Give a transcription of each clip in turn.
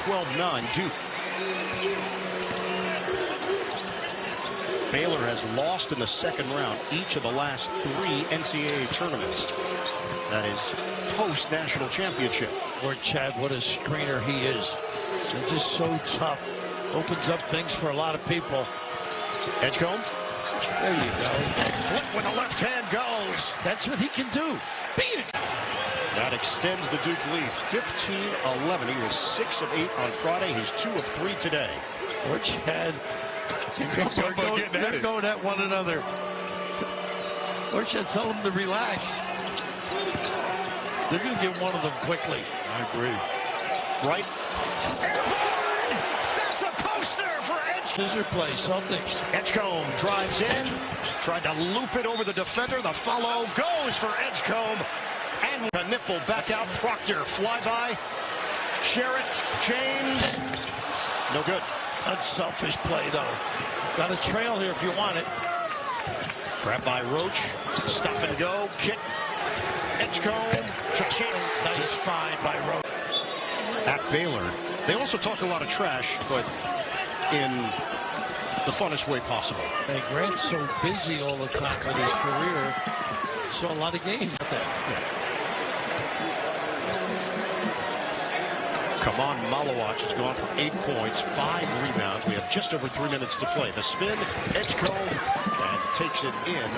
12-9 Duke. Baylor has lost in the second round each of the last 3 NCAA tournaments. That is post-national championship. Or Chad, what a screener he is. He's just so tough. Opens up things for a lot of people. Edgecombe. There you go. Flip when the left hand goes. That's what he can do. Beat it. That extends the Duke lead 15-11. He was 6 of 8 on Friday. He's 2 of 3 today. Or Chad. They're going at one another. Or Chad, tell them to relax. They're going to get one of them quickly. I agree. Right. That's a poster for Edgecombe. Scissor play, Celtics. Edgecombe drives in. Tried to loop it over the defender. The follow goes for Edgecombe. And a nipple back out. Proctor flyby. Sherritt. James. No good. Unselfish play, though. Got a trail here if you want it. Grab by Roach. Stop and go. Kick. Edgecombe. Nice find by Roach. At Baylor, they also talk a lot of trash, but in the funnest way possible. Hey, Grant's so busy all the time with his career. Saw a lot of games with that. Come on, Malawach has gone for 8 points, 5 rebounds. We have just over 3 minutes to play. The spin, Edgecombe, and takes it in.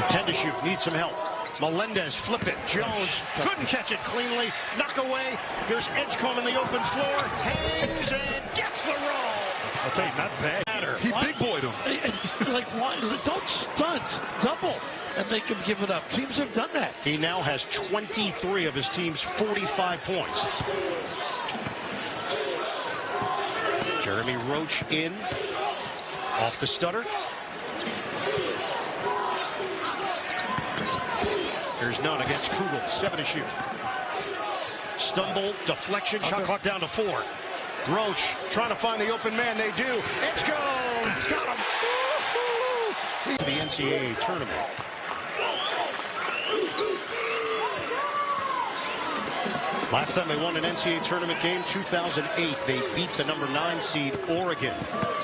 10 to shoot, needs some help. Melendez, flip it. Jones couldn't catch it cleanly. Knock away. Here's Edgecombe in the open floor. Hangs and gets the roll. I'll tell you, not bad. He big boyed him. Like, don't stunt. Double. And they can give it up. Teams have done that. He now has 23 of his team's 45 points. Jeremy Roach in. Off the stutter. There's none against Kugel. 7 to shoot. Stumble, deflection, shot clock down to 4. Roach trying to find the open man. They do. Edgecombe got him. To the NCAA tournament. Last time they won an NCAA tournament game, 2008, they beat the number 9 seed Oregon.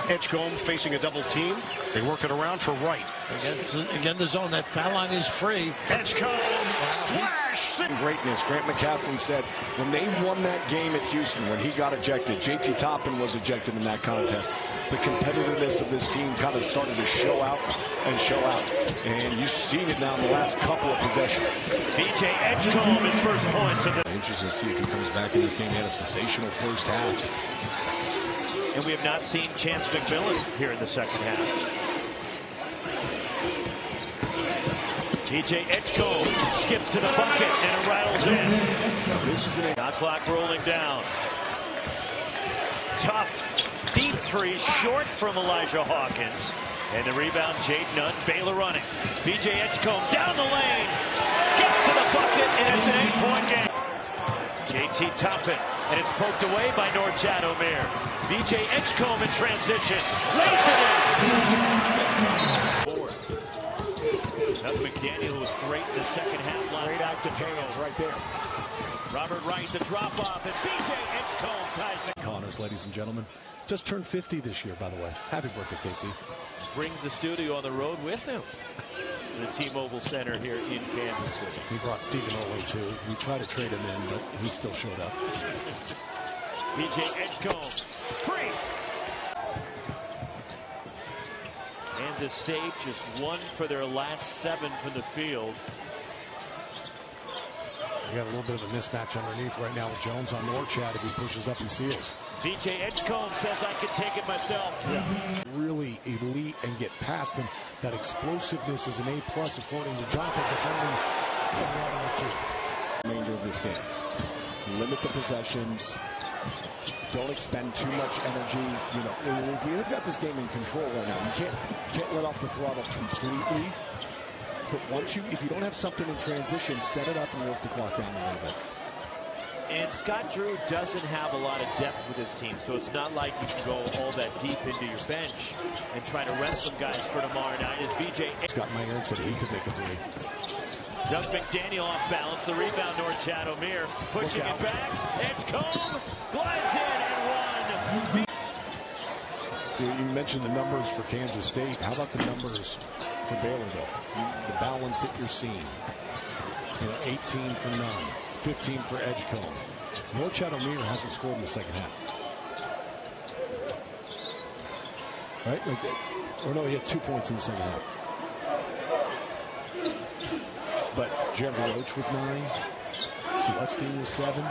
Edgecombe facing a double team. They work it around for Wright. Again, the zone. That foul line is free. Edgecombe splash. Greatness. Grant McCasland said when they won that game at Houston, when he got ejected, JT Toppin was ejected in that contest. The competitiveness of this team kind of started to show out and show out. And you've seen it now in the last couple of possessions. BJ Edgecombe, his first points. Interesting to see if he comes back in this game. He had a sensational first half. And we have not seen Chance McMillan here in the second half. BJ Edgecombe skips to the bucket and it rattles in. This is an shot clock rolling down. Tough, deep three, short from Elijah Hawkins. And the rebound, Jade Nunn, Baylor running. BJ Edgecombe down the lane. Gets to the bucket and it's an 8-point game. JT Toppin, and it's poked away by Norchadomir. BJ Edgecombe in transition. Lays it in. Doug McDaniel was great in the second half last night. Great out to Charles right there. Robert Wright, the drop off, and BJ Edgecombe ties the Connors, ladies and gentlemen. Just turned 50 this year, by the way. Happy birthday, Casey. Brings the studio on the road with him. The T-Mobile Center here in Kansas City. He brought Stephen Oley, too. We tried to trade him in, but he still showed up. BJ Edgecombe, free. Kansas State just 1 for their last 7 from the field. We got a little bit of a mismatch underneath right now with Jones on Norchad if he pushes up and seals. BJ Edgecombe says I can take it myself. Yeah. Really elite and get past him. That explosiveness is an A+ according to Jonathan defending. remainder of this game. Limit the possessions. Don't expend too much energy. You know, we've got this game in control right now. You can't let off the throttle completely. But if you don't have something in transition, set it up and work the clock down a little bit. And Scott Drew doesn't have a lot of depth with his team, so it's not like you can go all that deep into your bench and try to rest some guys for tomorrow night. As VJ Scott Maynard said he could make a three. Doug McDaniel off balance. The rebound, Norchadomir pushing it back. Edgecombe glides in. You mentioned the numbers for Kansas State. How about the numbers for Baylor, though? The balance that you're seeing. 18 for Nunn, 15 for Edgecombe. Norchad O'Meara hasn't scored in the second half. Right? Or no, he had 2 points in the second half. But Jeremy Roach with 9. Celestine with 7.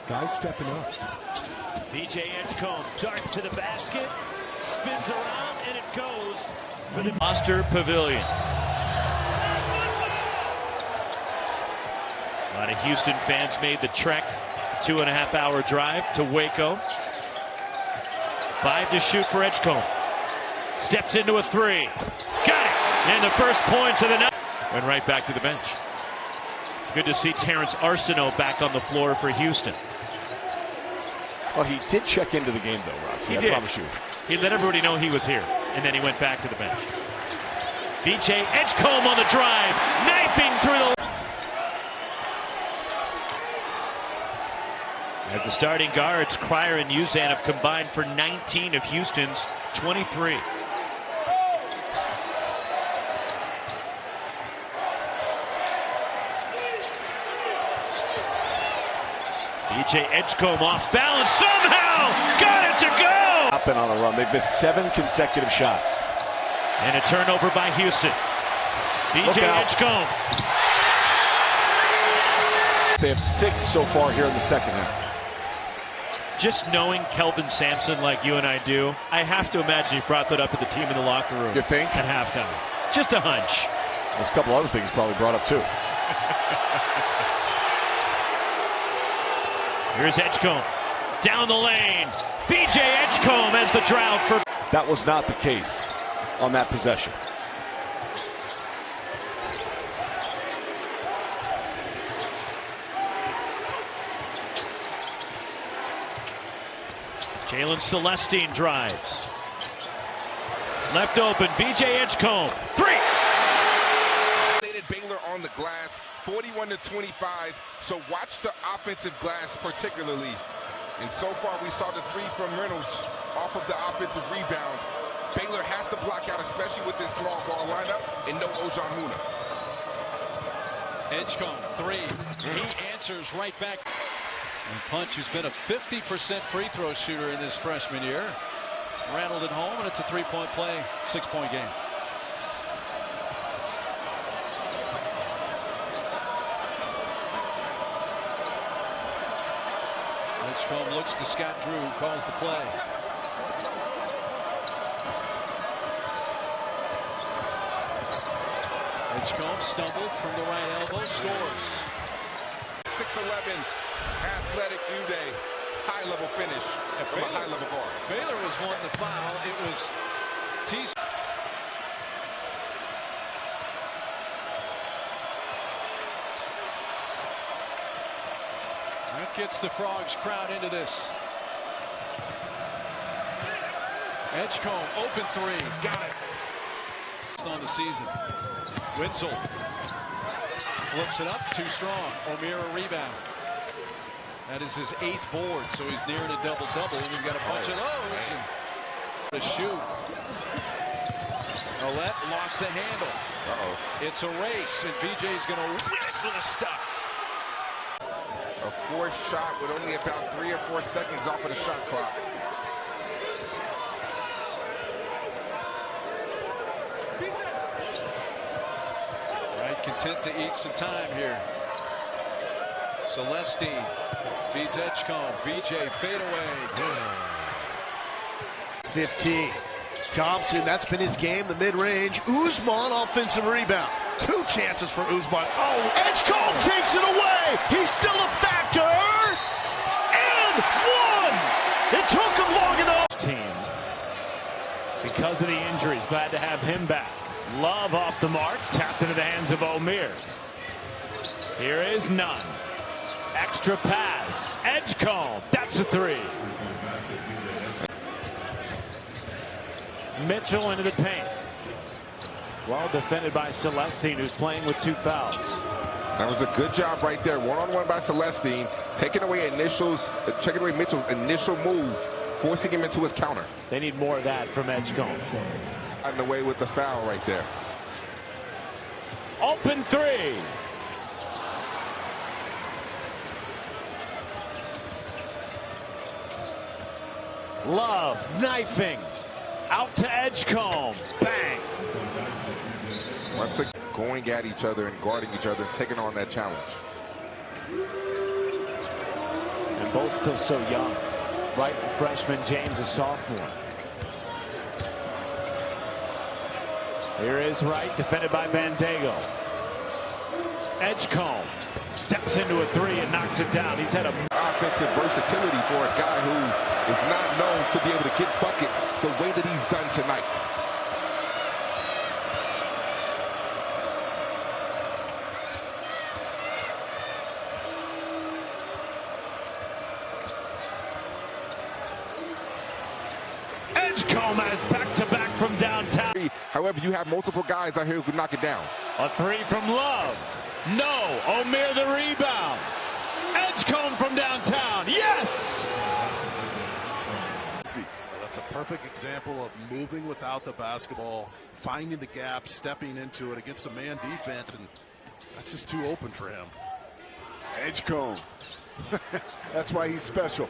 Guys stepping up. BJ Edgecombe darts to the basket, spins around, and it goes for the Foster Pavilion. A lot of Houston fans made the trek, 2.5-hour drive to Waco. 5 to shoot for Edgecombe. Steps into a 3. Got it! And the first points of the night. Went right back to the bench. Good to see Terrence Arsenault back on the floor for Houston. Well, he did check into the game, though, Roxy. I promise you. He let everybody know he was here, and then he went back to the bench. BJ Edgecombe on the drive, knifing through the... As the starting guards, Cryer and Uzan have combined for 19 of Houston's 23. BJ Edgecombe off balance, somehow got it to go! Up and on the run. They've missed 7 consecutive shots. And a turnover by Houston. BJ Edgecombe. They have 6 so far here in the second half. Just knowing Kelvin Sampson like you and I do, I have to imagine he brought that up with the team in the locker room. You think? At halftime. Just a hunch. There's a couple other things probably brought up too. Here's Edgecombe. Down the lane. BJ Edgecombe has the drought for... That was not the case on that possession. Jalen Celestine drives. Left open, BJ Edgecombe. 3! Baylor on the glass, 41-25. So watch the offensive glass particularly. And so far we saw the 3 from Reynolds off of the offensive rebound. Baylor has to block out, especially with this small ball lineup, and no Ojamuna. Edgecombe, 3. He answers right back. And Punch, who's been a 50% free throw shooter in his freshman year, rattled it home, and it's a 3-point play, 6-point game. Edgecombe looks to Scott Drew, who calls the play. Edgecombe stumbled from the right elbow, scores. 6'11", athletic Uday, high-level finish from a high-level guard. Baylor was one to foul. It was T. That gets the Frogs crowd into this. Edgecombe, open 3, got it. On the season. Witzel flips it up, too strong. O'Meara rebound. That is his 8th board, so he's nearing a double-double, and you've got a bunch of those. And the shoot. Ouellette lost the handle. It's a race, and VJ's going to whip for the stuff. A 4th shot with only about 3 or 4 seconds off of the shot clock. Right, content to eat some time here. Celestine feeds Edgecombe. VJ fadeaway. Good. 15. Thompson, that's been his game, the mid-range. Usman, offensive rebound. 2 chances for Usman. Oh, Edgecombe takes it away. He's still a factor. And 1. It took him long enough. Team. Because of the injuries, glad to have him back. Love off the mark, tapped into the hands of O'Meara. Here is Nunn. Extra pass. Edgecombe. That's a 3. Mitchell into the paint. Well defended by Celestine, who's playing with 2 fouls. That was a good job right there. One-on-one by Celestine, taking away Mitchell's initial move forcing him into his counter. They need more of that from Edgecombe. Gotten away with the foul right there. Open three. Love knifing out to Edgecombe. Bang. Once again, going at each other and guarding each other and taking on that challenge. And both still so young. Right, freshman, James a sophomore. Here is Wright, defended by Bandego. Edgecombe steps into a three and knocks it down. He's had a offensive versatility for a guy who is not known to be able to get buckets the way that he's done tonight. Edgecombe has back-to-back from downtown. However, you have multiple guys out here who can knock it down. A three from Love. No. O'Meara the rebound. Edgecombe from downtown. Yes! That's a perfect example of moving without the basketball, finding the gap, stepping into it against a man defense, and that's just too open for him. Edgecombe. That's why he's special.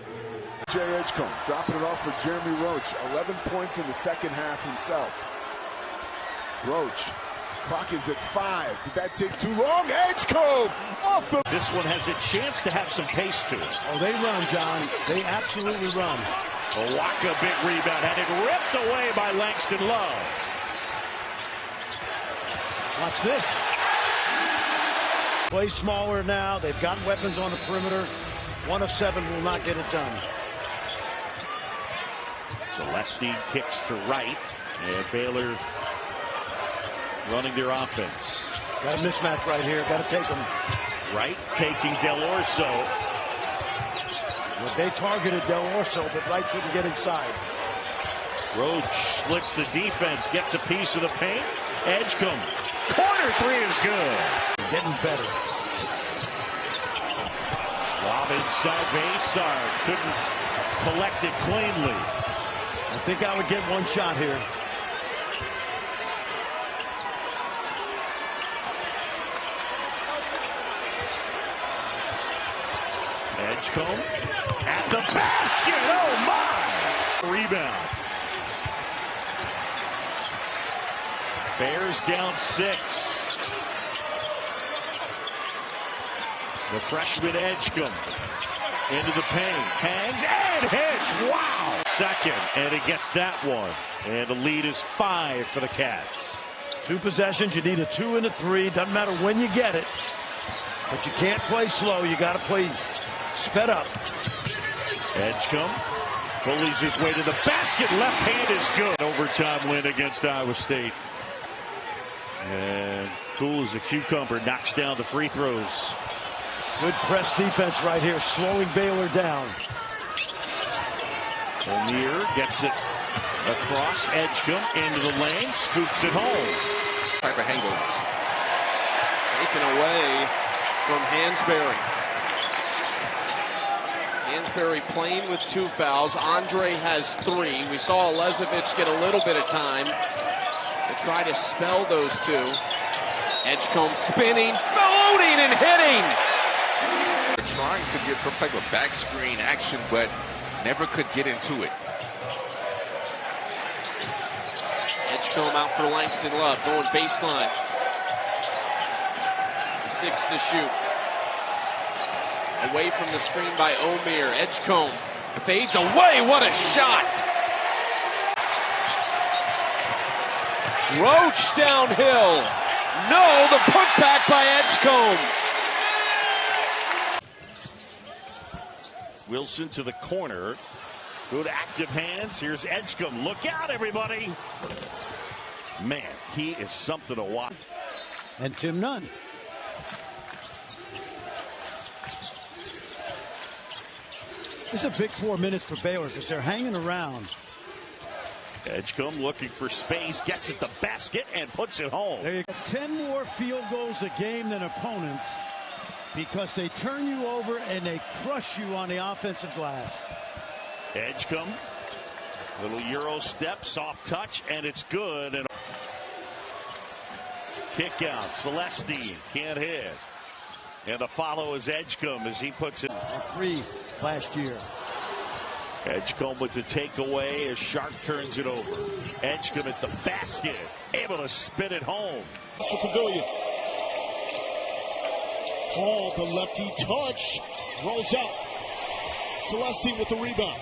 Jay Edgecombe dropping it off for Jeremy Roach. 11 points in the second half himself. Roach. Clock is at 5. Did that take too long? Edgecombe off the... This one has a chance to have some pace to it. Oh, they run, John. They absolutely run. Waka, big rebound. Had it ripped away by Langston Love. Watch this. Play smaller now. They've got weapons on the perimeter. 1 of 7 will not get it done. Celestine kicks to right. And Baylor running their offense. Got a mismatch right here. Got to take them. Wright taking Del Orso. Well, they targeted Del Orso, but Wright couldn't get inside. Roach splits the defense, gets a piece of the paint. Edgecombe. Corner three is good. Getting better. Lob inside Baysard. Couldn't collect it cleanly. I think I would get one shot here. Edgecombe at the basket. Oh my! Rebound. Bears down 6. The freshman Edgecombe into the paint. Hangs and hits. Wow! Second, and it gets that one. And the lead is 5 for the Cats. 2 possessions. You need a 2 and a 3. Doesn't matter when you get it. But you can't play slow. You got to play sped up. Edgecombe bullies his way to the basket. Left hand is good. Overtime win against Iowa State. And cool as a cucumber, knocks down the free throws. Good press defense right here, slowing Baylor down. O'Meara gets it across Edgecombe into the lane, scoops it home. Type of hangover. Taken away from Hansberry. Hansberry playing with 2 fouls. Andre has 3. We saw Elizevich get a little bit of time to try to spell those 2. Edgecombe spinning, floating, and hitting. Trying to get some type of back screen action, but never could get into it. Edgecombe out for Langston Love, going baseline. 6 to shoot. Away from the screen by O'Meara. Edgecombe fades away. What a shot! Roach downhill. No, the putback by Edgecombe. Wilson to the corner. Good active hands. Here's Edgecombe. Look out, everybody. Man, he is something to watch. And Tim Nunn. This is a big 4 minutes for Baylor because they're hanging around. Edgecombe looking for space, gets at the basket and puts it home. There you go. 10 more field goals a game than opponents because they turn you over and they crush you on the offensive glass. Edgecombe Little Euro step, soft touch, and it's good. And kick out. Celestine can't hit. And the follow is Edgecombe as he puts it. 3 last year. Edgecombe with the takeaway as Sharp turns it over. Edgecombe at the basket, able to spin it home. For Pavilion. Hall, the lefty touch, rolls out. Celestine with the rebound.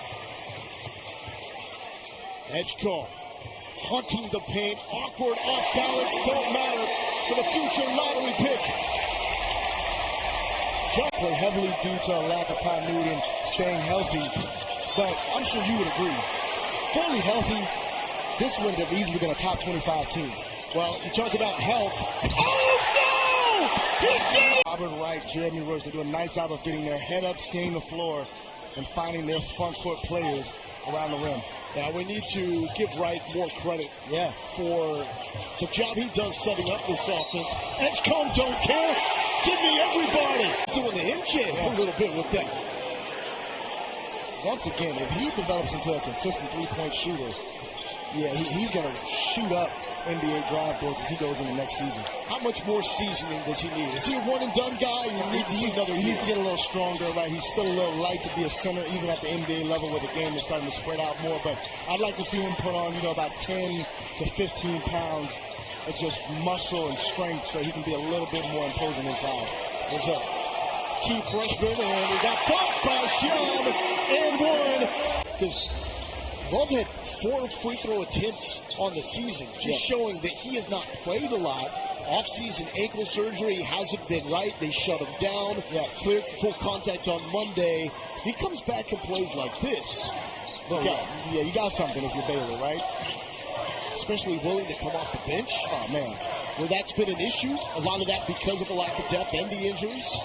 Edgecombe hunting the paint, awkward, off balance, don't matter for the future lottery pick. Play heavily due to a lack of continuity and staying healthy, but I'm sure you would agree. Fully healthy, this would have easily been a top 25 team. Well, you talk about health. Oh no! He did it! Robert Wright, Jeremy Roach, they do a nice job of getting their head up, seeing the floor, and finding their front court players around the rim. Now we need to give Wright more credit for the job he does setting up this offense. Edgecombe don't care. Give me everybody. Doing the MJ a little bit with that. Once again, if he develops into a consistent three-point shooter, he's going to shoot up NBA draft boards as he goes into next season. How much more seasoning does he need? Is he a one-and-done guy? He needs to get a little stronger, right? He's still a little light to be a center, even at the NBA level where the game is starting to spread out more. But I'd like to see him put on, about 10 to 15 pounds of just muscle and strength so he can be a little bit more imposing inside. There's a key freshman, and we got bumped by Sean and one. Because Love had 4 free throw attempts on the season, just showing that he has not played a lot. Off-season ankle surgery hasn't been right. They shut him down. Cleared for full contact on Monday. He comes back and plays like this. You got something if you're Baylor, right? Especially willing to come off the bench. Oh, man. Well, that's been an issue. A lot of that because of a lack of depth and the injuries.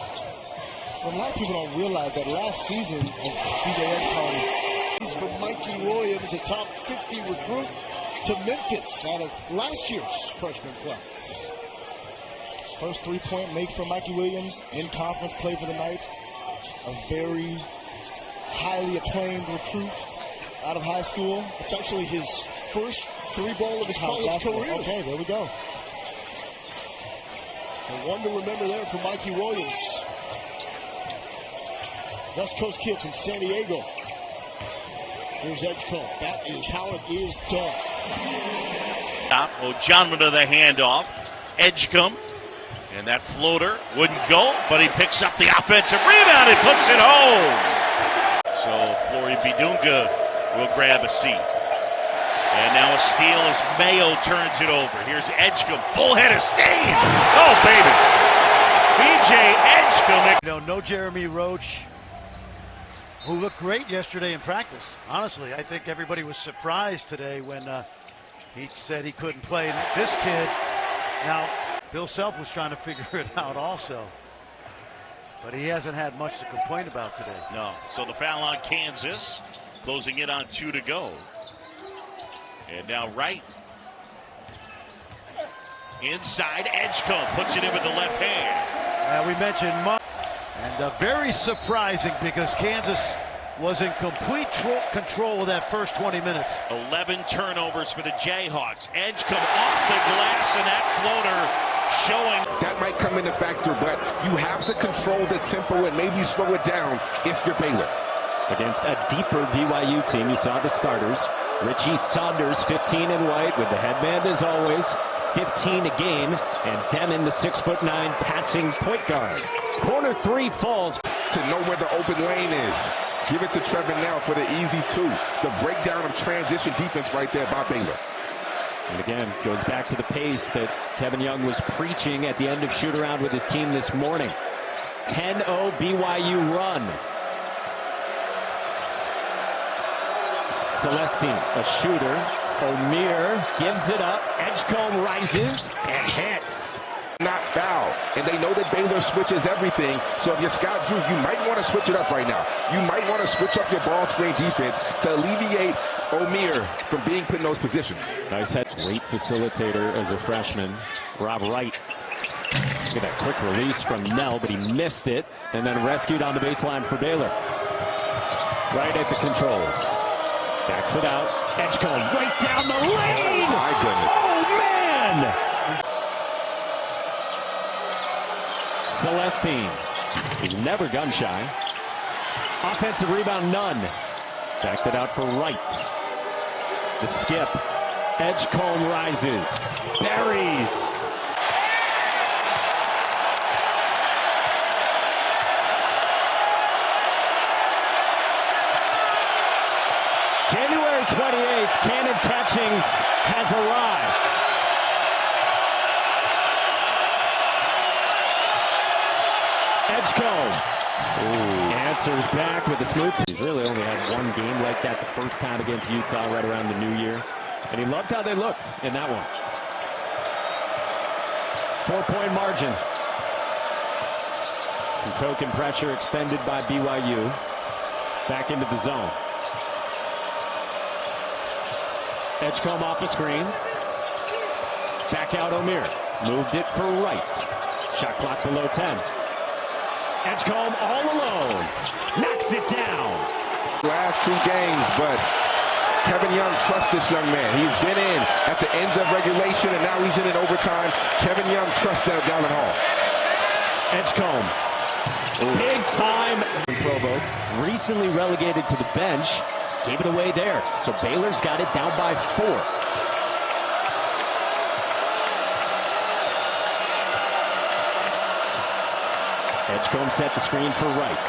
Well, a lot of people don't realize that last season, as DJ Edgecombe, from Mikey Williams, a top 50 recruit to Memphis out of last year's freshman class. First three-point make for Mikey Williams in conference play for the night. A very highly acclaimed recruit out of high school. It's actually his first 3-ball of his college career. Okay, there we go. And one to remember there for Mikey Williams. West Coast kid from San Diego. Here's Edgecombe. That is how it is done. O'Johnman to the handoff. Edgecombe. And that floater wouldn't go, but he picks up the offensive rebound and puts it home. So Flory Bidunga will grab a seat. And now a steal as Mayo turns it over. Here's Edgecombe. Full head of steam. Oh, baby. B.J. Edgecombe. No Jeremy Roach, who looked great yesterday in practice. Honestly, I think everybody was surprised today when he said he couldn't play. And this kid, now, Bill Self was trying to figure it out also. But he hasn't had much to complain about today. No. So the foul on Kansas, closing in on 2 to go. And now Wright. Inside, Edgecombe puts it in with the left hand. We mentioned and very surprising because Kansas was in complete control of that first 20 minutes. 11 turnovers for the Jayhawks. Edgecombe off the glass, and that floater showing. That might come into factor, but you have to control the tempo and maybe slow it down if you're Baylor. Against a deeper BYU team, you saw the starters. Richie Saunders, 15 in white, with the headband as always. 15 a game, and Demon, the 6'9" passing point guard. Corner 3 falls. To know where the open lane is. Give it to Trevor now for the easy 2. The breakdown of transition defense right there by Baylor. And again, goes back to the pace that Kevin Young was preaching at the end of shoot-around with his team this morning. 10-0 BYU run. Celestine, a shooter. O'Meara gives it up. Edgecombe rises and hits. Not foul, and they know that Baylor switches everything. So if you're Scott Drew, you might want to switch it up right now. You might want to switch up your ball screen defense to alleviate O'Meara from being put in those positions. Nice head. Great facilitator as a freshman. Rob Wright. Look at that quick release from Nell, but he missed it, and then rescued on the baseline for Baylor. Right at the controls. Back kicks it out. Edgecombe right down the lane. Oh, my goodness. Oh, man. Celestine is never gun shy. Offensive rebound, none. Backed it out for Wright. The skip. Edgecombe rises. Buries. January 28th, Cannon Catchings has arrived. Edgecombe answers back with a smooth. He's really only had one game like that the first time against Utah right around the new year. And he loved how they looked in that one. 4-point margin. Some token pressure extended by BYU. Back into the zone. Edgecombe off the screen. Back out O'Meara. Moved it for Wright. Shot clock below 10. Edgecombe all alone. Knocks it down. Last 2 games, but Kevin Young trusts this young man. He's been in at the end of regulation, and now he's in overtime. Kevin Young trusts Dallin Hall. Edgecombe. Big time. Provo, recently relegated to the bench. Gave it away there. So Baylor's got it down by 4. Edgecombe set the screen for Wright.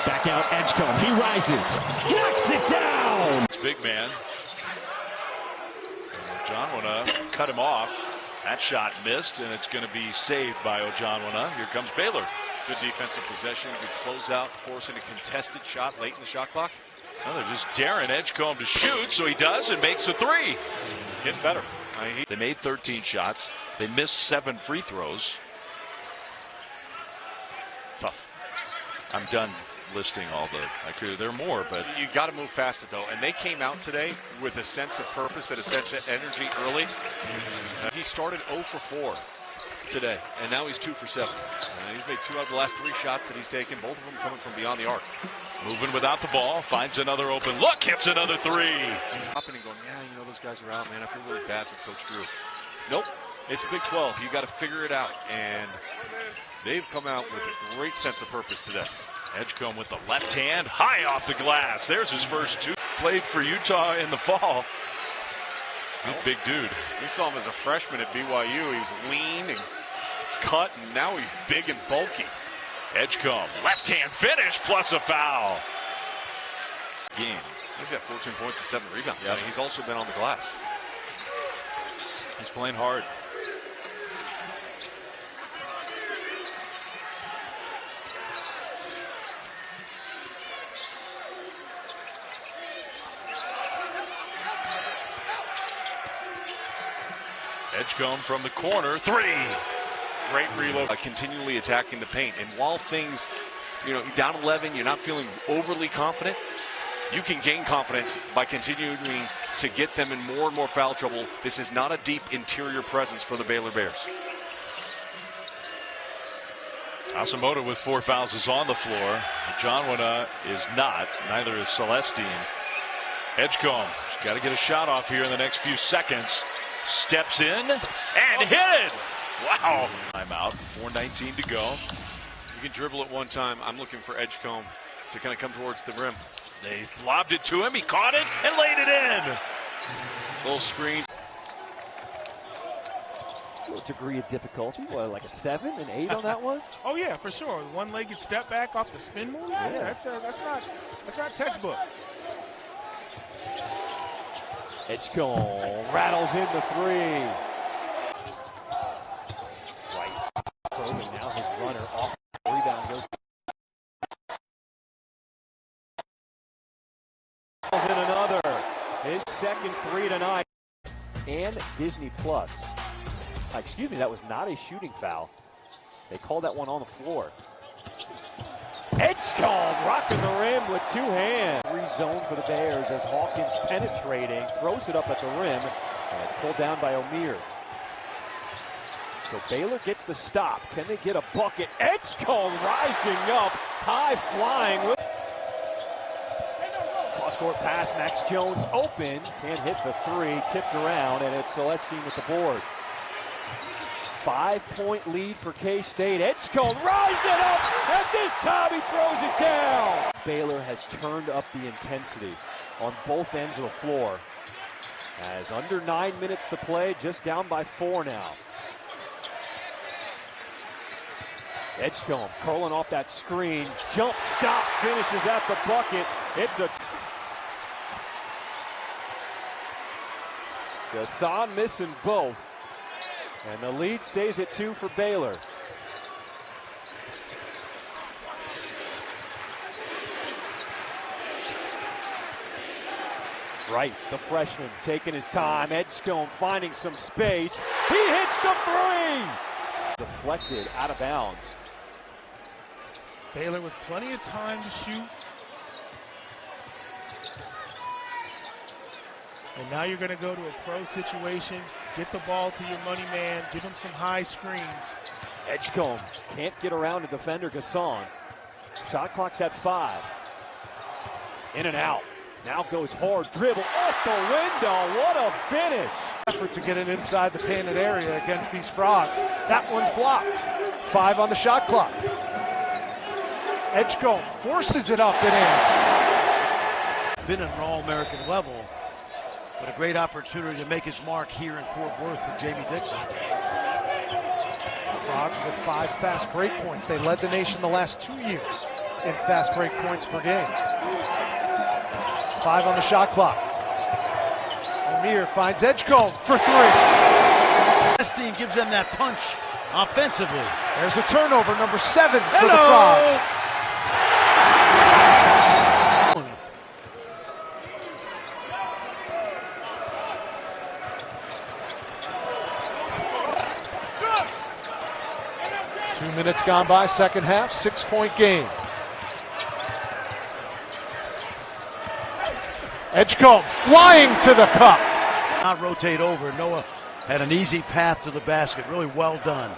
Back out Edgecombe. He rises. Knocks it down. It's big man. Ojonwuna cut him off. That shot missed, and it's going to be saved by Ojonwuna. Here comes Baylor. Good defensive possession, good closeout, forcing a contested shot late in the shot clock. Well, they're just daring Edgecombe to shoot, so he does and makes a 3. Getting better. They made 13 shots. They missed 7 free throws. Tough. I'm done listing all the. There are more, but you got to move past it though. And they came out today with a sense of purpose and a sense of energy early. He started 0 for 4 today, and now he's 2 for 7. And he's made 2 out of the last 3 shots that he's taken, both of them coming from beyond the arc. Moving without the ball, finds another open look, hits another 3. Up and going, yeah, you know those guys are out, man. I feel really bad for Coach Drew. Nope, it's the Big 12. You got to figure it out, and they've come out with a great sense of purpose today. Edgecombe with the left hand, high off the glass. There's his first 2. Played for Utah in the fall. Good big dude. We saw him as a freshman at BYU. He was lean and cut, and now he's big and bulky. Edgecombe, left hand finish plus a foul. Game. He's got 14 points and 7 rebounds. Yep. I mean, he's also been on the glass. He's playing hard. Edgecombe from the corner, 3. Great reload. Continually attacking the paint. And while things, you're down 11, you're not feeling overly confident, you can gain confidence by continuing to get them in more and more foul trouble. This is not a deep interior presence for the Baylor Bears. Asamoah with 4 fouls is on the floor. Ojonwuna is not. Neither is Celestine. Edgecombe got to get a shot off here in the next few seconds. Steps in and hit it. Wow. Timeout. 4:19 to go. You can dribble it one time. I'm looking for Edgecombe to kind of come towards the rim. They lobbed it to him. He caught it and laid it in. Little screen. What degree of difficulty? What, like a 7, an 8 on that one? Oh yeah, for sure. One-legged step back off the spin move. Yeah, that's not textbook. Edgecombe rattles in the 3. Right. Probing now his runner off the rebound goes. In another. His second 3 tonight. And Disney Plus. Excuse me, that was not a shooting foul. They called that one on the floor. Edgecombe rocking the rim with 2 hands. Free zone for the Bears as Hawkins penetrating, throws it up at the rim, and it's pulled down by O'Meara. So Baylor gets the stop. Can they get a bucket? Edgecombe rising up, high flying. Cross Cross-court pass, Max Jones open, can't hit the three, tipped around, and it's Celestine with the board. 5-point lead for K-State. Edgecombe rising up, and this time he throws it down. Baylor has turned up the intensity on both ends of the floor. As under 9 minutes to play, just down by 4 now. Edgecombe curling off that screen, jump stop, finishes at the bucket. It's a Gasson missing both, and the lead stays at 2 for Baylor. Wright, the freshman, taking his time. Edgecombe finding some space. He hits the three! Deflected out of bounds. Baylor with plenty of time to shoot. And now you're going to go to a pro situation, get the ball to your money man, give him some high screens. Edgecombe can't get around the defender, Gasson. Shot clock's at 5. In and out. Now goes hard, dribble off the window. What a finish. Effort to get it inside the painted area against these Frogs. That one's blocked. 5 on the shot clock. Edgecombe forces it up and in. Been at an All-American level, but a great opportunity to make his mark here in Fort Worth for Jamie Dixon. Frogs with 5 fast break points. They led the nation the last 2 years in fast break points per game. 5 on the shot clock. Amir finds Edgecombe for 3. This team gives them that punch offensively. There's a turnover, number 7 for the Frogs. 2 minutes gone by, second half, 6-point game. Edgecombe flying to the cup. Not rotate over. Noah had an easy path to the basket. Really well done.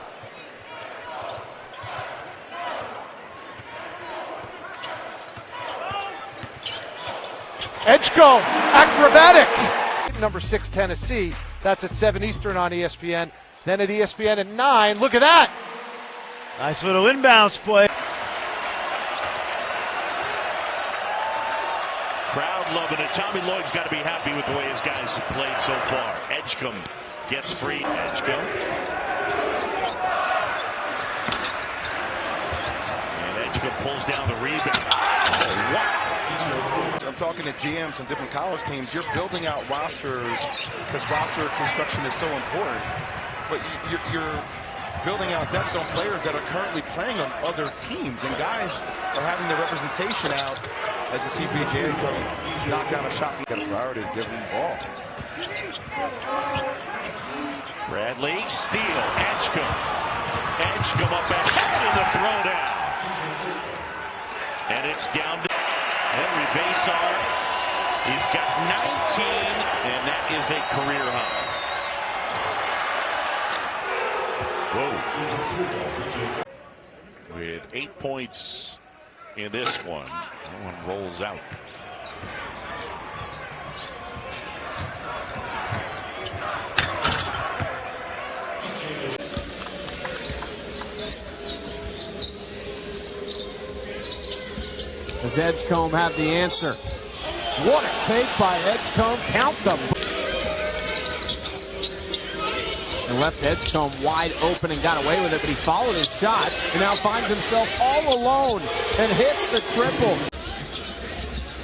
Edgecombe, acrobatic. Number 6, Tennessee. That's at 7 Eastern on ESPN. Then at ESPN at 9. Look at that. Nice little inbounds play. Crowd loving it. Tommy Lloyd's got to be happy with the way his guys have played so far. Edgecombe gets free. Edgecombe. And Edgecombe pulls down the rebound. Oh, wow. I'm talking to GMs from different college teams. You're building out rosters because roster construction is so important. But you're building out depth on players that are currently playing on other teams, and guys are having their representation out as the CPGA knock down a shot. You got a priority to give them the ball. Bradley, steal, Edgecombe. Edgecombe up ahead in the throwdown. And it's down to Henry Basar. He's got 19, and that is a career high. Whoa. With 8 points in this one. That one rolls out. Does Edgecombe have the answer? What a take by Edgecombe. Count them. And left Edgecombe wide open and got away with it, but he followed his shot and now finds himself all alone and hits the triple.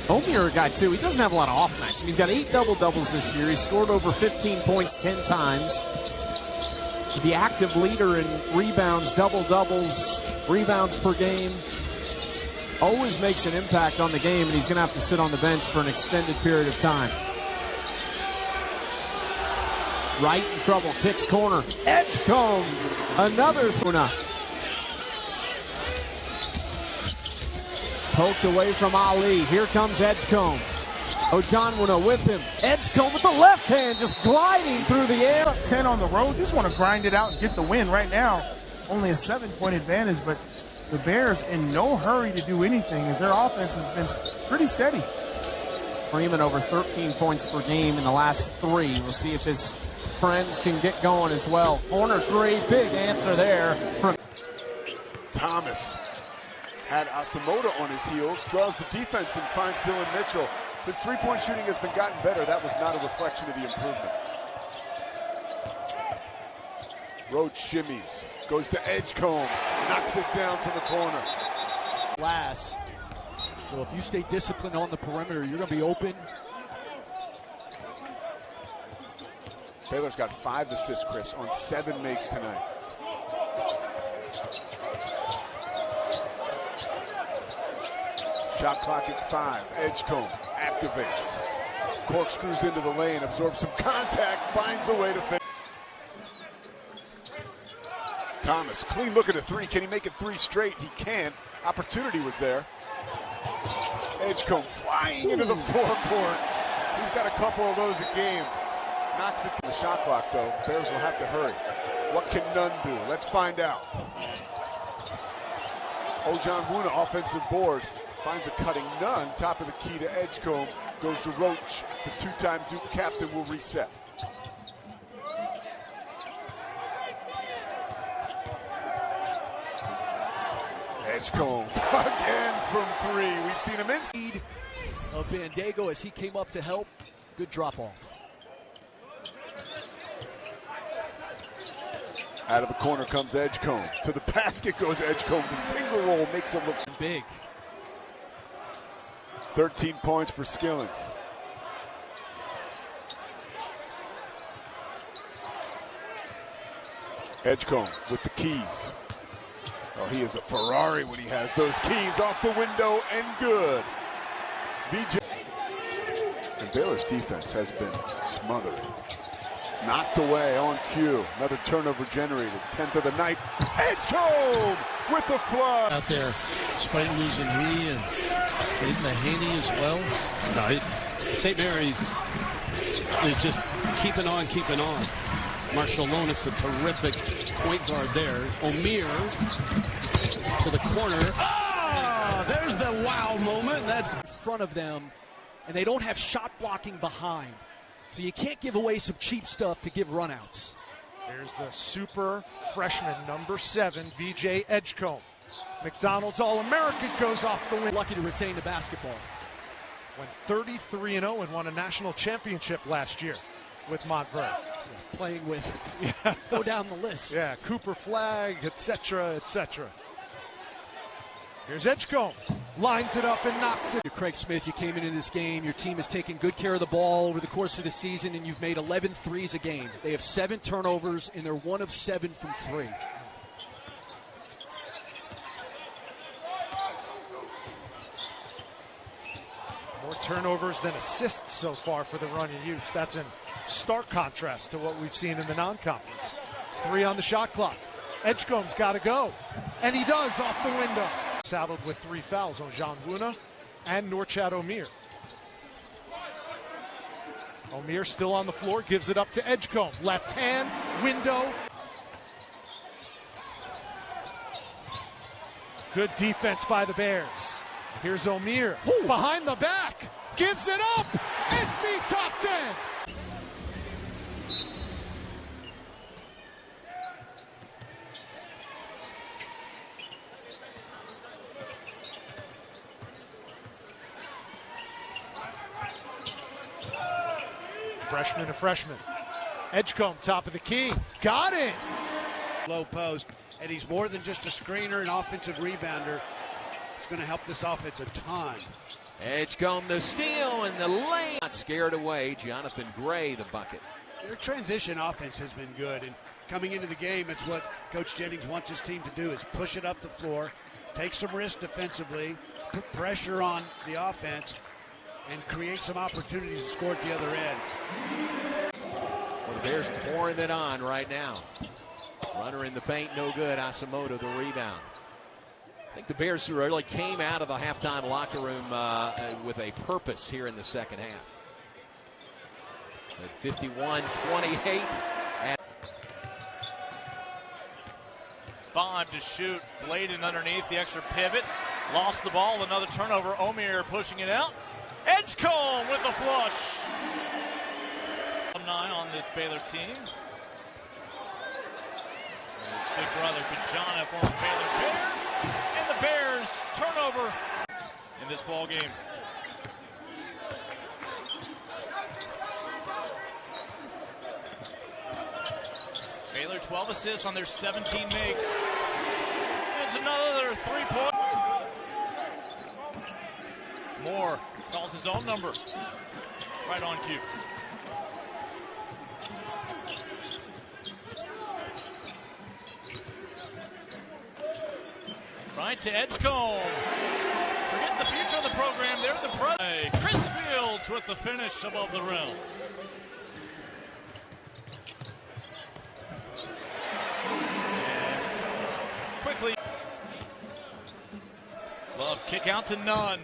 Omier got 2. He doesn't have a lot of off nights. He's got 8 double-doubles this year. He's scored over 15 points 10 times. He's the active leader in rebounds, double-doubles, rebounds per game. Always makes an impact on the game, and he's going to have to sit on the bench for an extended period of time. Wright in trouble, kicks corner. Edgecombe, another throwna. Poked away from Ali. Here comes Edgecombe. Ojanwuna with him. Edgecombe with the left hand, just gliding through the air. 10 on the road, just want to grind it out and get the win right now. Only a 7-point advantage, but the Bears in no hurry to do anything as their offense has been pretty steady. Freeman over 13 points per game in the last 3. We'll see if his trends can get going as well. Corner 3, big answer there from Thomas had Asamoah on his heels, draws the defense and finds Dylan Mitchell. His three-point shooting has been gotten better. That was not a reflection of the improvement. Roach shimmies, goes to Edgecombe, knocks it down from the corner. Glass. So if you stay disciplined on the perimeter, you're going to be open. Baylor's got 5 assists, Chris, on 7 makes tonight. Shot clock at 5. Edgecombe activates. Corkscrews into the lane, absorbs some contact, finds a way to finish. Thomas, clean look at a 3. Can he make it 3 straight? He can. Opportunity was there. Edgecombe flying into the forecourt. He's got a couple of those a game. Knocks it to the shot clock, though. Bears will have to hurry. What can Nunn do? Let's find out. Ojanwuna, offensive board, finds a cutting Nunn. Top of the key to Edgecombe. Goes to Roach. The 2-time Duke captain will reset. Edgecombe again from 3. We've seen him in. Of Bandego as he came up to help. Good drop off. Out of the corner comes Edgecombe. To the basket goes Edgecombe. The finger roll makes him look big. 13 points for Skillings. Edgecombe with the keys. Oh, he is a Ferrari when he has those keys. Off the window and good. VJ. And Baylor's defense has been smothered. Knocked away on cue. Another turnover generated. 10th of the night. Edgecombe with the flood. Out there, despite losing Lee and Mahaney as well. No, St. Mary's is just keeping on, keeping on. Marshall Lonis, a terrific point guard there. O'Meara to the corner. Ah, there's the wow moment. That's in front of them, and they don't have shot blocking behind. So you can't give away some cheap stuff to give runouts. Here's the super freshman, number 7, VJ Edgecombe. McDonald's All-American goes off the win. Lucky to retain the basketball. Went 33-0 and won a national championship last year with Montverde. Playing with, go down the list. Yeah, Cooper Flag, etc., etc. Here's Edgecombe, lines it up and knocks it. Craig Smith, you came into this game, your team has taken good care of the ball over the course of the season, and you've made 11 threes a game. They have 7 turnovers, and they're 1 of 7 from 3. More turnovers than assists so far for the Runyon Utes. That's in stark contrast to what we've seen in the non-conference. 3 on the shot clock. Edgecombe's got to go, and he does off the window. Saddled with 3 fouls on Ojanwuna and Norchad O'Meara. O'Meara still on the floor, gives it up to Edgecombe. Left hand, window. Good defense by the Bears. Here's O'Meara, behind the back, gives it up. SC top 10. Freshman to freshman. Edgecombe, top of the key. Got it. Low post, and he's more than just a screener and offensive rebounder. It's going to help this offense a ton. Edgecombe the steal and the lane. Not scared away. Jonathan Gray the bucket. Their transition offense has been good, and coming into the game, it's what Coach Jennings wants his team to do, is push it up the floor, take some risk defensively, put pressure on the offense, and create some opportunities to score at the other end. Well, the Bears pouring it on right now. Runner in the paint, no good. Asamoah the rebound. I think the Bears really came out of the halftime locker room with a purpose here in the second half. At 51-28. 5 to shoot. Bladen underneath the extra pivot. Lost the ball. Another turnover. O'Meara pushing it out. Edgecombe with the flush. 9 on this Baylor team. His big brother, Kajana, former Baylor Bear. And the Bears turnover in this ball game. Baylor 12 assists on their 17 makes. It's another 3-point. Moore calls his own number. Right on cue. Right to Edgecombe. Forget the future of the program. They're the present. Chris Fields with the finish above the rim. Quickly. Love kick out to Nunn.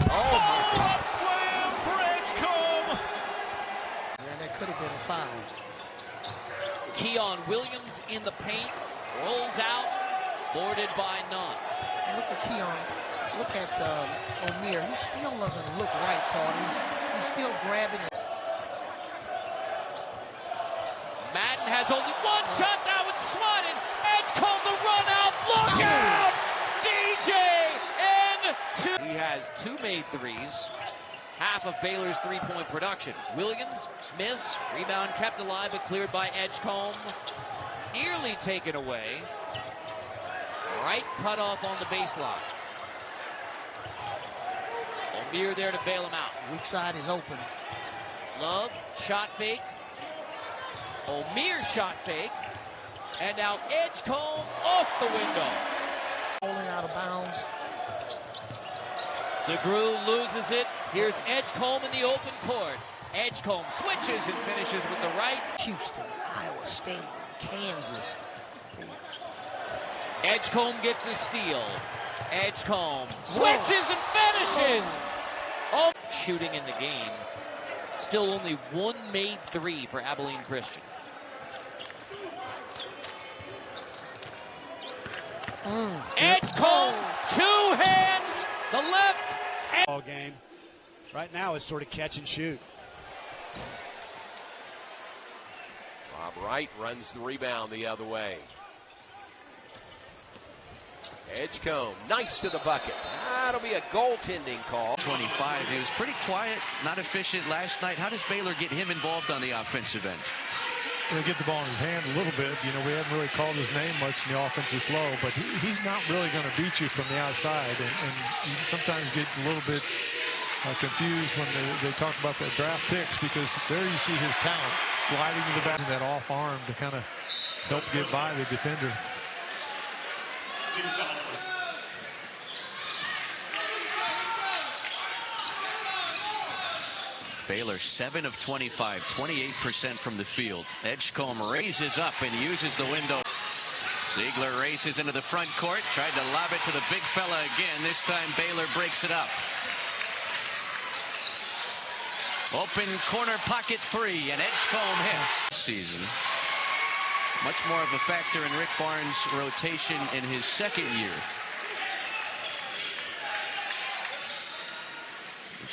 Oh my God. Slam for Edgecombe. And that could have been a foul. Keon Williams in the paint. Rolls out. Boarded by Nunn. Look at Keon. Look at O'Meara. He still doesn't look right, Carter. He's still grabbing it. Madden has only one shot. Now it's swatted. Edgecombe the run out. Look out! DJ and 2. He has 2 made threes. Half of Baylor's 3-point production. Williams, miss. Rebound kept alive but cleared by Edgecombe. Nearly taken away. Right cutoff on the baseline. O'Meara there to bail him out. Weak side is open. Love, shot fake. O'Meara shot fake. And now Edgecombe off the window. Rolling out of bounds. DeGrew loses it. Here's Edgecombe in the open court. Edgecombe switches and finishes with the right. Houston, Iowa State, Kansas. Edgecombe gets a steal. Edgecombe switches and finishes. Oh, shooting in the game. Still only 1 made 3 for Abilene Christian. Edgecombe, 2 hands, the left. Ball game. Right now it's sort of catch and shoot. Rob Wright runs the rebound the other way. Edgecombe, nice to the bucket. That'll be a goaltending call. 25, he was pretty quiet, not efficient last night. How does Baylor get him involved on the offensive end? They get the ball in his hand a little bit. You know, we haven't really called his name much in the offensive flow, but he's not really going to beat you from the outside. And you sometimes get a little bit confused when they talk about the draft picks, because there you see his talent gliding to the back of that off arm to kind of help get by the defender. Baylor 7 of 25, 28% from the field. Edgecombe raises up and uses the window. Ziegler races into the front court, tried to lob it to the big fella again. This time Baylor breaks it up. Open corner pocket 3, and Edgecombe hits. Season. Much more of a factor in Rick Barnes' rotation in his second year.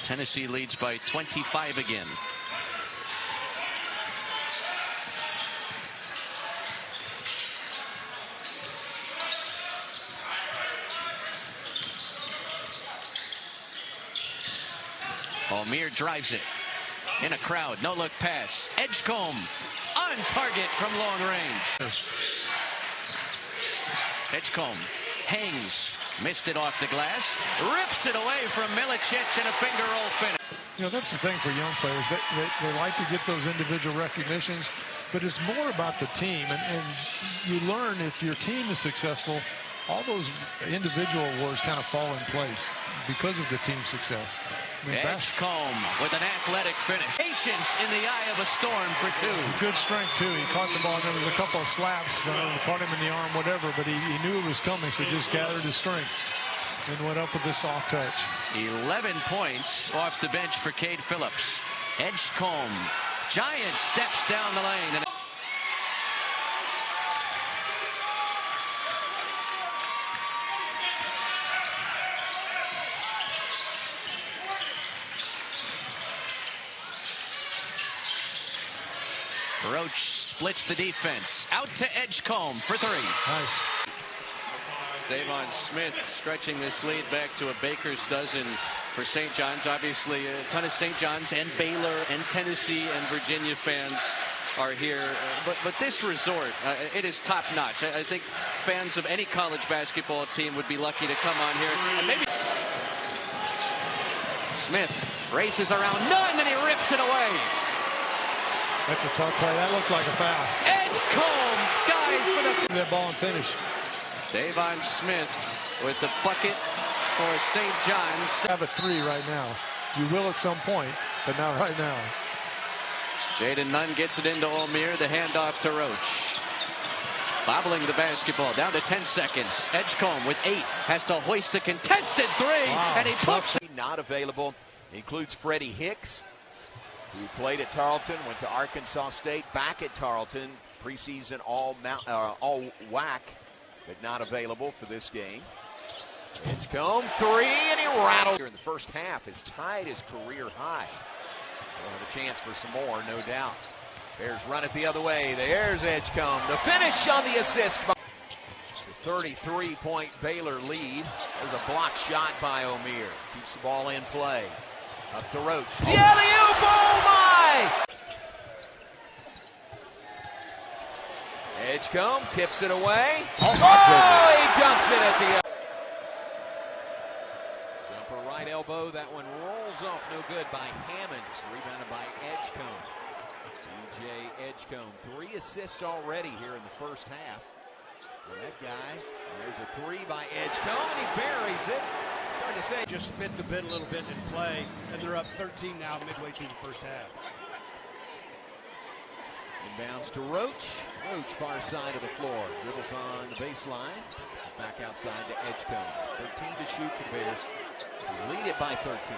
Tennessee leads by 25 again. O'Meara drives it. In a crowd, no look pass. Edgecombe on target from long range. Edgecombe hangs. Missed it off the glass. Rips it away from Milicic and a finger roll finish. You know, that's the thing for young players. They like to get those individual recognitions, but it's more about the team. And you learn if your team is successful, all those individual awards kind of fall in place because of the team's success. I mean, Edgecombe with an athletic finish. Patience in the eye of a storm for 2. Good strength, too. He caught the ball, and there was a couple of slaps. Caught him in the arm, whatever, but he knew it was coming, so just gathered his strength and went up with this soft touch. 11 points off the bench for Cade Phillips. Edgecombe, giant steps down the lane. And Roach splits the defense. Out to Edgecombe for three. Nice. Davon Smith stretching this lead back to a baker's dozen for St. John's. Obviously, a ton of St. John's and Baylor and Tennessee and Virginia fans are here. But this resort, it is top-notch. I think fans of any college basketball team would be lucky to come on here. And maybe Smith races around Nunn, and he rips it away. That's a tough play. That looked like a foul. Edgecombe skies for the that ball and finish. Davon Smith with the bucket for St. John's. Have a three right now. You will at some point, but not right now. Jaden Nunn gets it into O'Meara. The handoff to Roach. Bobbling the basketball down to 10 seconds. Edgecombe with 8 has to hoist the contested three, and he puts it. Not available includes Freddie Hicks, who played at Tarleton, went to Arkansas State, back at Tarleton, preseason all WAC, but not available for this game. Edgecombe three, and he rattled. In the first half is tied his career high. We'll have a chance for some more, no doubt. Bears run it the other way. There's Edgecombe. The finish on the assist. 33-point Baylor lead. There's a block shot by O'Meara. Keeps the ball in play. Up to Roach. The alley-oop, oh my! Edgecombe tips it away. Oh, he dunks it at the jumper right elbow. That one rolls off no good by Hammonds. Rebounded by Edgecombe. DJ Edgecombe. 3 assists already here in the first half. For that guy. There's a 3 by Edgecombe, and he buries it. Hard to say. Just spit the bit a little bit in play, and they're up 13 now midway through the first half. Inbounds to Roach. Roach far side of the floor. Dribbles on the baseline. Back outside to Edgecombe. 13 to shoot for Bears. They lead it by 13.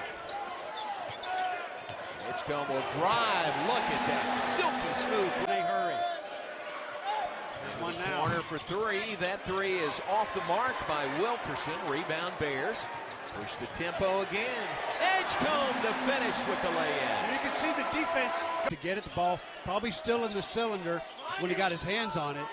Edgecombe will drive. Look at that. Silky smooth. They hurry. There's one now. Corner for 3. That 3 is off the mark by Wilkerson. Rebound Bears. Push the tempo again. Edgecombe the finish with the lay-in. You can see the defense to get at the ball. Probably still in the cylinder when he got his hands on it.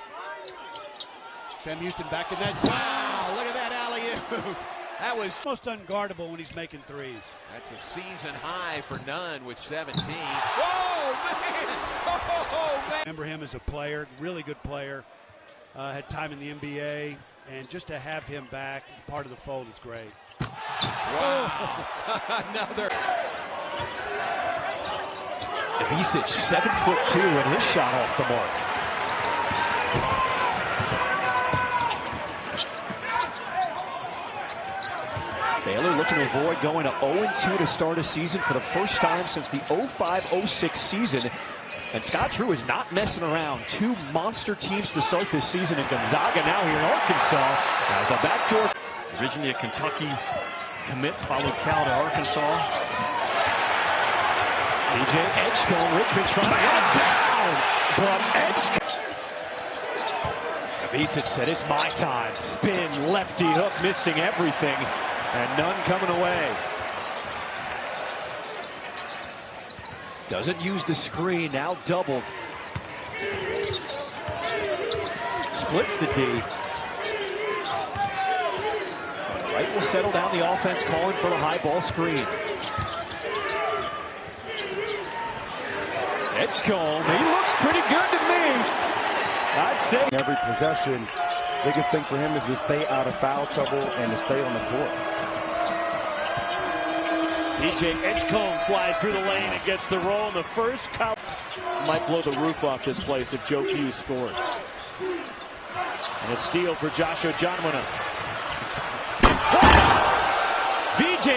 Sam Houston back in that. Wow, look at that alley-oop. That was most unguardable when he's making threes. That's a season high for Nunn with 17. Whoa, man! Oh, man! Remember him as a player, really good player. Had time in the NBA, and just to have him back, part of the fold is great. Wow! Another. Ivisic, 7'2", and his shot off the mark. Baylor looking to avoid going to 0-2 to start a season for the first time since the 05-06 season. And Scott Drew is not messing around. 2 monster teams to start this season, and Gonzaga now here in Arkansas as the backdoor. Originally a Kentucky commit, followed Cal to Arkansas. DJ Edgecombe, Richmond trying to get down, but Edgecombe. Ivisic said it's my time. Spin, lefty hook, missing everything. And Nunn coming away. Doesn't use the screen, now doubled. Splits the D. Wright will settle down the offense, calling for the high ball screen. Edgecombe, he looks pretty good to me. I'd say. Every possession, biggest thing for him is to stay out of foul trouble and to stay on the court. DJ Edgecombe flies through the lane and gets the roll in the first count. Might blow the roof off this place if Joe Hughes scores. And a steal for Joshua Johnmona. VJ